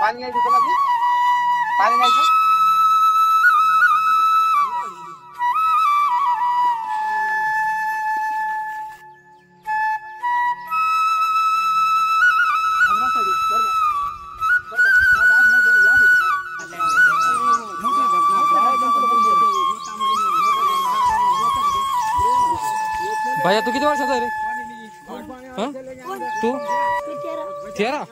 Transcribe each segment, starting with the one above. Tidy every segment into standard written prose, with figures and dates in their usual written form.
पाणी नाही तुला पाणी नाही भैया तू किती वर्षाचा आहे रे? तू 13?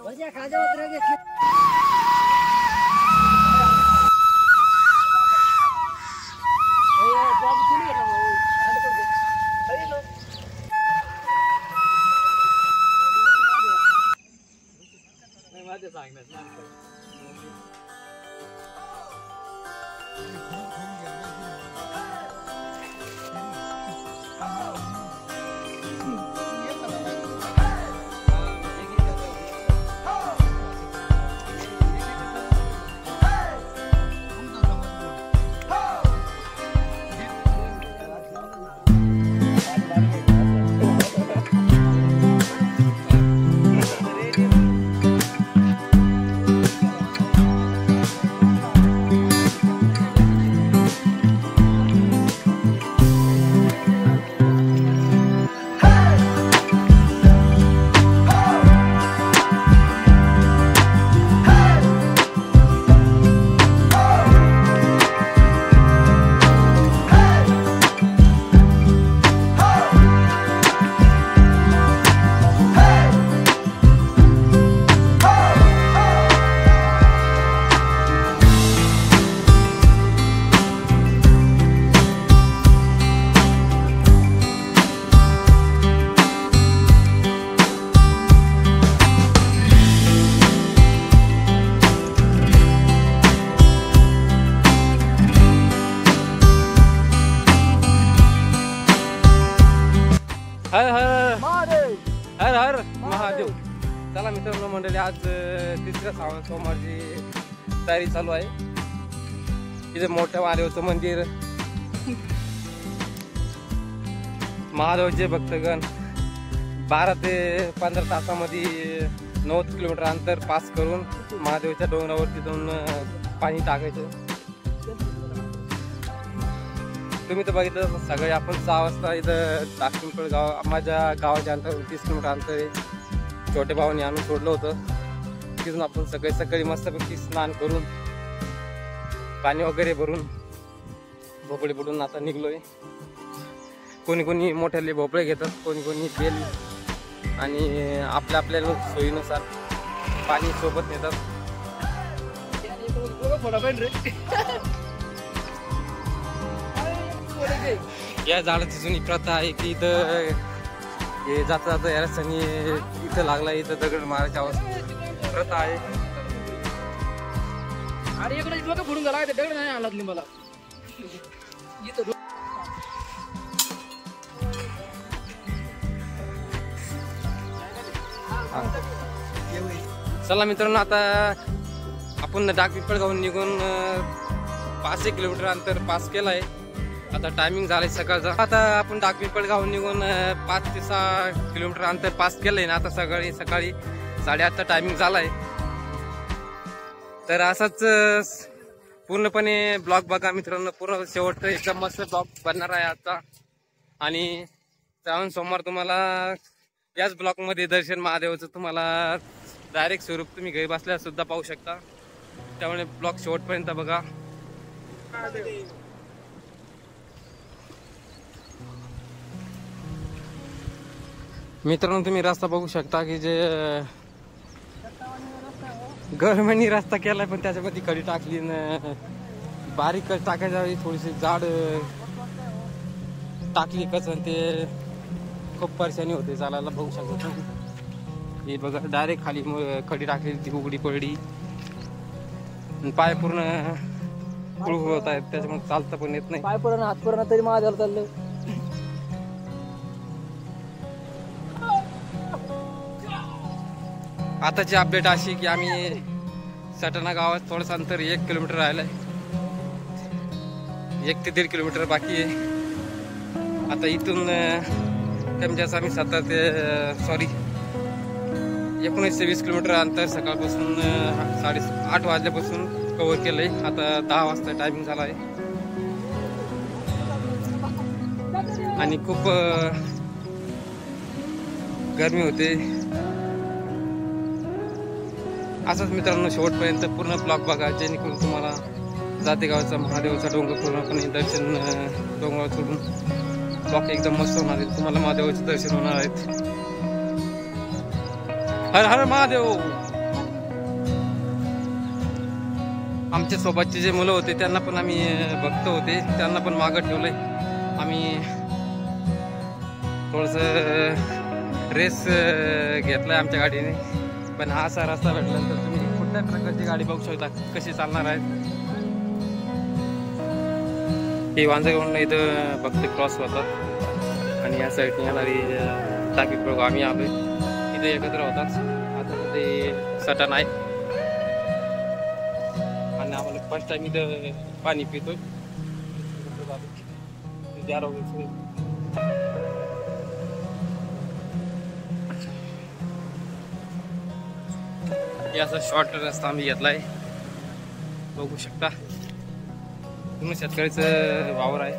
हर हर हर हर महादेव. चला मित्रांनो मंडळी, आज तिसऱ्या सोमवारची तयारी चालू आहे. इथे मोठ्या महादेवचं मंदिर, महादेवचे भक्तगण 12 ते 15 तासामध्ये 90 किलोमीटर अंतर पास करून महादेवच्या डोंगरावरती जाऊन पाणी टाकायचं. तुम्ही तर बघितलं सगळे. आपण 6 वाजता इथं टाकपिंपळ गाव, माझ्या गावाच्या अंतर 30 किलोमीटर अंतर आहे. छोट्या भावाने आणून सोडलं होतं. तिथून आपण सकाळी मस्तपैकी स्नान करून पाणी वगैरे भरून भोपळे बुडून आता निघलोय. कोणी कोणी मोठ्याले भोपळे घेतात, कोणी कोणी बेल आणि आपल्या सोयीनुसार पाणी सोबत नेतात. या झाडाची जुनी प्रथा आहे की इथं हे जाता जाता या रस्त्याने इथं लागला, इथं दगड मारायची अवस्था प्रथा आहे. अरे इकडे डोकं फोडून गेला, दगड नाही आला मला. चला मित्रांनो, आता आपण डाकपिंपळ गावून निघून 5 किलोमीटर अंतर पास केलं आहे. आता टायमिंग झालंय सकाळचा. आता आपण डाकपिंपळ गावून निघून 5 ते 6 किलोमीटर अंतर पास केलंय ना. आता सकाळी 8:30 टायमिंग झालाय. तर असाच पूर्णपणे ब्लॉग बघा मित्रांनो, पूर्ण शेवट एकदम मस्त ब्लॉग बनणार आहे आता. आणि श्रावण सोमवार तुम्हाला याच ब्लॉग मध्ये दर्शन महादेवाचं तुम्हाला डायरेक्ट स्वरूप तुम्ही घरी बसल्या सुद्धा पाहू शकता. त्यामुळे ब्लॉग शेवटपर्यंत बघा. मित्रांनो तुम्ही रस्ता बघू शकता की जे गव्हर्नमेंटनी रस्ता केलाय, पण त्याच्यामध्ये खडी टाकली न बारीक टाकायच्या वेळी थोडीशी जाड टाकली कच, ते खूप परेशानी होते चालायला. बघू शकता हे बघा, डायरेक्ट खाली खडी टाकली, ती उघडी पडली, पाय पूर्ण पुळ होत आहेत, त्याच्यामुळे चालता पण येत नाही. पाय पूर्ण हात पूर्ण तरी महादेवाला चाललं. आताची अपडेट अशी की आम्ही सटाणा गावात थोडंसं अंतर 1 किलोमीटर राहिलंय. 1 ते 1.5 किलोमीटर बाकी आहे. आता इथून कमी जास्त आम्ही 19 ते 20 किलोमीटर अंतर सकाळपासून 8:30 वाजल्यापासून कव्हर केलंय. आता 10 वाजता टायमिंग झाला आहे आणि खूप गरमी होते. असंच मित्रांनो शेवटपर्यंत पूर्ण ब्लॉग बघा, जेणेकरून तुम्हाला जातेगावचा महादेवाचा डोंगर पूर्णपणे दर्शन डोंगरावर सोडून ब्लॉग एकदम मस्त होणार आहे. तुम्हाला महादेवाचे दर्शन होणार आहेत. हर हर महादेव. आमच्या सोबतचे जे मुलं होते त्यांना पण आम्ही भक्त होते, त्यांना पण मागं ठेवलंय. आम्ही थोडस रेस घेतलाय आमच्या गाडीने, पण हा असा रस्ता भेटल्यानंतर तुम्ही कुठल्या प्रकारची गाडी बघू शकता कशी चालणार आहे. हे वांजगवून इथं भक्त क्रॉस होतात आणि या साईडने येणारी टाकी प्रयोग आम्ही आलोय. इथे एकत्र होतात. आता ते सटन आहे आणि आम्हाला फर्स्ट टाइम इथं पाणी पितोय. असा शॉर्ट रस्ता आम्ही घेतलाय, बघू शकता. पूर्ण शेतकऱ्याचं वावर आहे.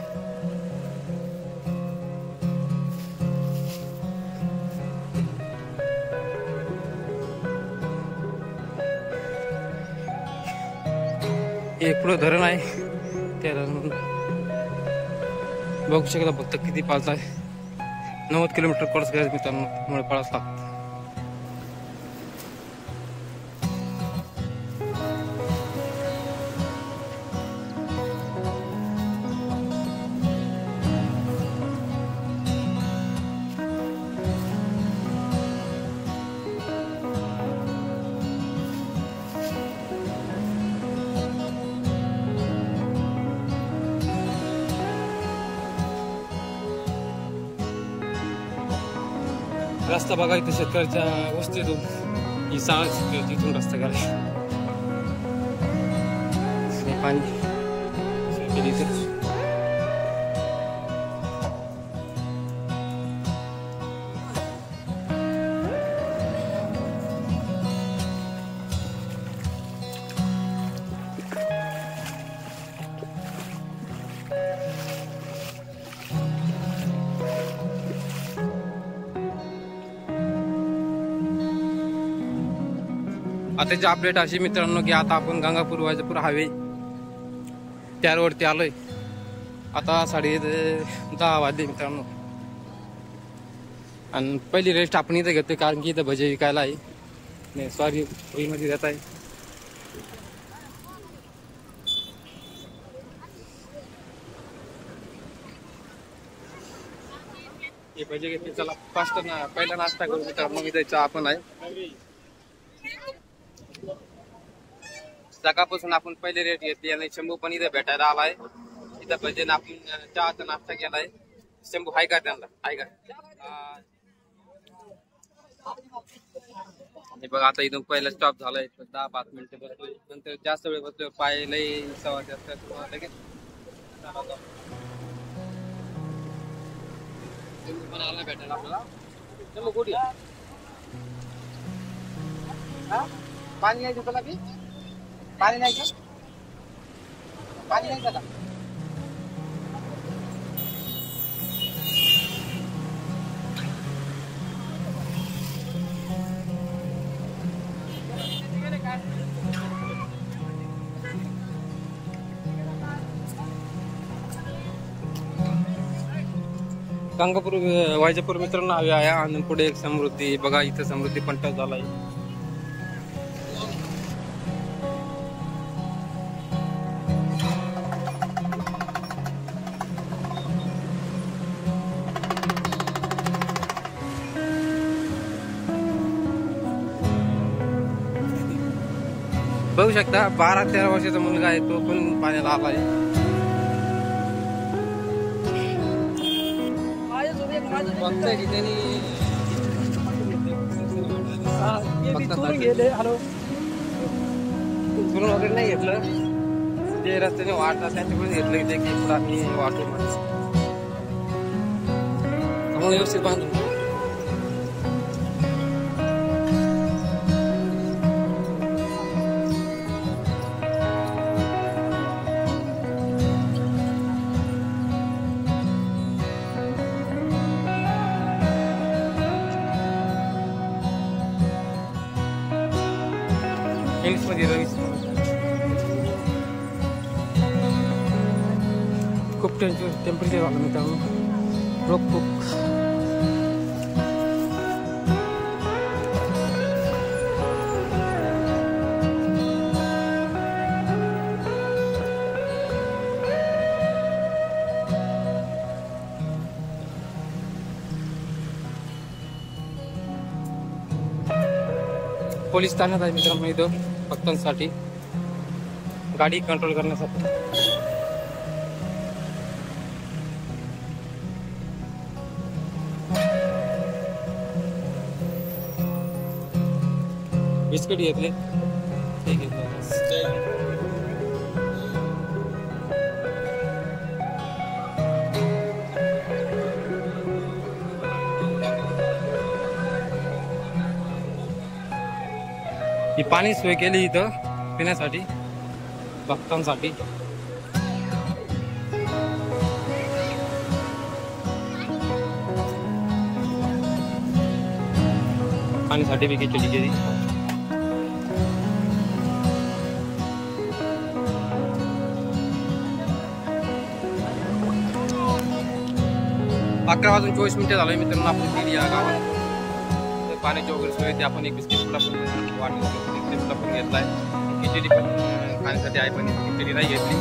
हे पुढं धरण आहे, त्या धरण बघू शकता फक्त किती पाळत आहे. 90 किलोमीटर क्रॉस करायचं मित्रांनो, पळाच लागतं. रस्ता बघा इथे शेतकऱ्याच्या वस्तीतून ही साळ तिथून रस्ता करायचा. पाणी आताची अपडेट अशी मित्रांनो की आता आपण गंगापूर वाजपूर हायवे त्या रोडवरती आलोय. आता 10:30 वाजले मित्रांनो आणि पहिली रेस्ट आपण इथं घेतोय कारण की इथं भजे विकायला आहे. नाही सॉरी, फ्रीमध्ये देत आहे. हे भजे घेतले. चला फास्ट ना पहिला नाश्ता करू मित्रांनो. इथं चहा पण आहे. सकाळपासून आपण पहिले रेट घेतली आणि शंभू पण इथे भेटायला आलाय. इथं भजन आपण चहाचा नाश्ता केलाय. शंभू हाय का त्यांना? हाय का? हे बघा आता इथून पहिला स्टॉप झालाय. 10-5 मिनिटं बसलोय. नंतर जास्त वेळ बसलोय. पाय लय सवय जास्त लगेच शंभू पण आला भेटायला आपल्याला. शंभू कुठे? पाणी नाही तुला की पाणी नाही का? पाणी नाही का? गंगापूर वायजापूर मित्रांनो हवे आहे. आणि पुढे एक समृद्धी बघा. इथं समृद्धी पण टच झालाय. बघू शकता 12-13 वर्षाचा मुलगा आहे, तो पण पाण्याला आलाय. फिरून वगैरे नाही घेतलं. जे रस्त्याने वाटतात त्यांच्याकडून घेतलं की पुढे आम्ही वाटू व्यवस्थित बांधून इंग्लिशमध्ये रवीस. खूप टेम्परेचर झालं मित्रांनो, खूप. पोलीस ठाण्यात आहे मित्रांनो इथं भक्तांसाठी गाडी कंट्रोल करण्यासाठी. बिस्किट घेतले ते घेतलं. ही पाणी सोय केली इथं पिण्यासाठी भक्तांसाठी. पाणीसाठी बी खिचडी केली. अकरा वाजून 24 मिनिटं झालं मित्रांनो आपण गेली या गावात. पाण्याची वगैरे सोय ते आपण एक बिस्किटला पण वाटलं, बिस्किटला पण घेतलाय. खिचडी पण खाण्यासाठी आहे, पण खिचडी नाही घेतली.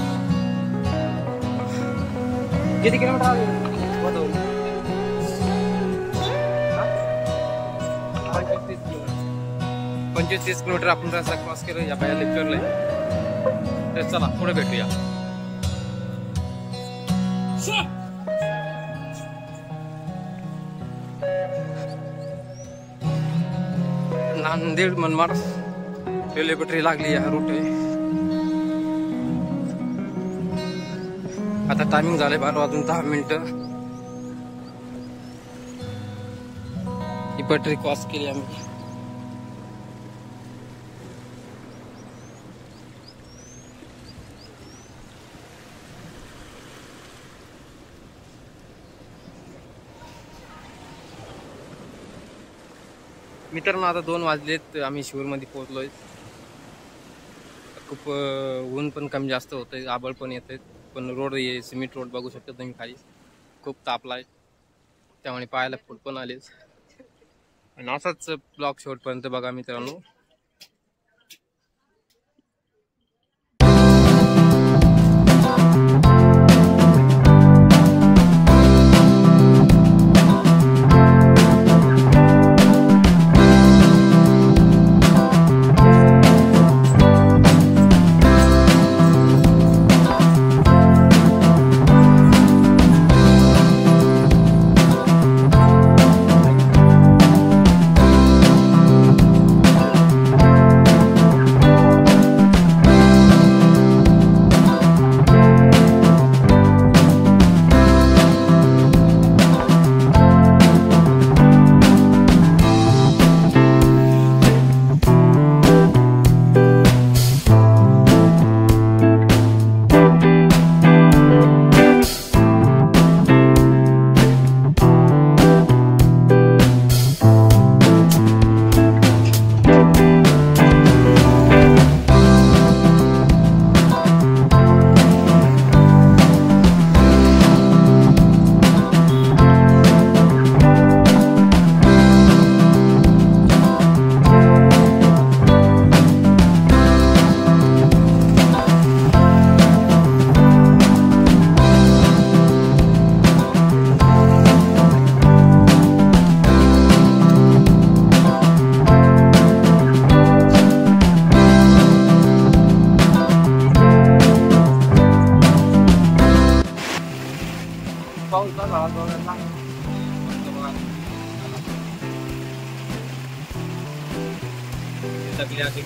किती किलोमीटर आले? 25-30 किलोमीटर आपण रस्ता क्रॉस केलं या बाया लेक्चरला. तर चला पुढे भेटूया. नांदेड मनमाड रेल्वे पटरी लागली या रूट आहे. आता टायमिंग झालंय 12 वाजून 10 मिनिटं. ही पटरी क्रॉस केली आम्ही. मित्रांनो आता 2 वाजलेत, आम्ही शिवूरमध्ये पोहोचलोय. खूप ऊन पण कमी जास्त होतंय, आबळ पण येतंय, पण रोड हे सिमेंट रोड बघू शकता तुम्ही खाली. खूप तापलाय, त्यामुळे पायाला फूट पण आलेच. आणि असाच ब्लॉग शेवटपर्यंत बघा मित्रांनो.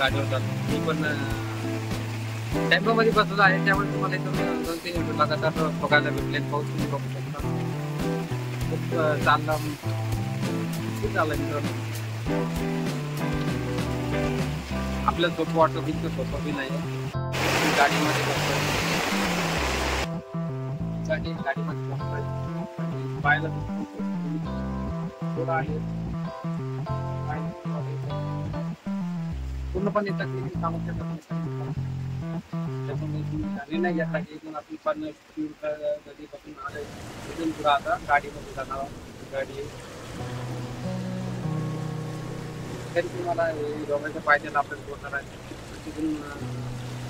गाडीवर जातो मी पण टेम्पो मध्ये बसलो आहे, त्यामुळे तुम्हाला इथून 2-3 मिनिट लगातार बघायला भेटले. पाऊस तुम्ही बघू शकता, खूप चालला मित्रांनो. आपल्याला सोपं वाटतं, इतकं सोपं बी नाही. गाडीमध्ये बसतो, गाडीमध्ये बसतोय, पाहायला थोडं आहे. पूर्णपणे तकलीफ सामर्थ्य त्यामुळे घरी नाही घेतला की इथून आपली 50 किलोमीटर नदीपासून आलं इथून पुढं आता गाडीमध्ये जाणार गाडी तरी तुम्हाला डोंगराच्या पायथ्याला आपल्याला बोलणार आहे तिथून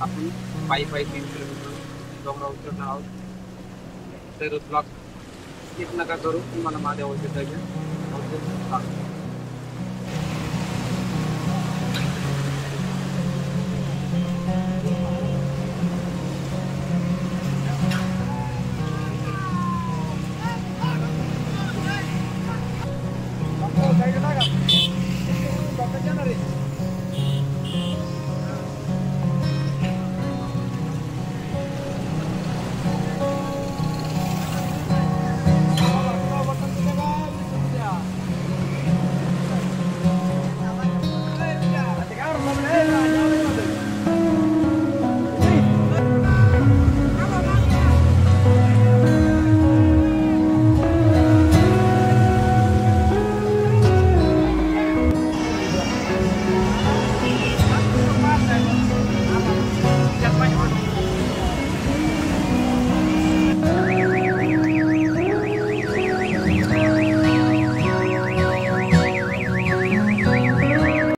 आपण पायी 3 किलोमीटर डोंगरा उतरणार आहोत तर ब्लॉक स्किप नका करू तुम्हाला माझ्या औषध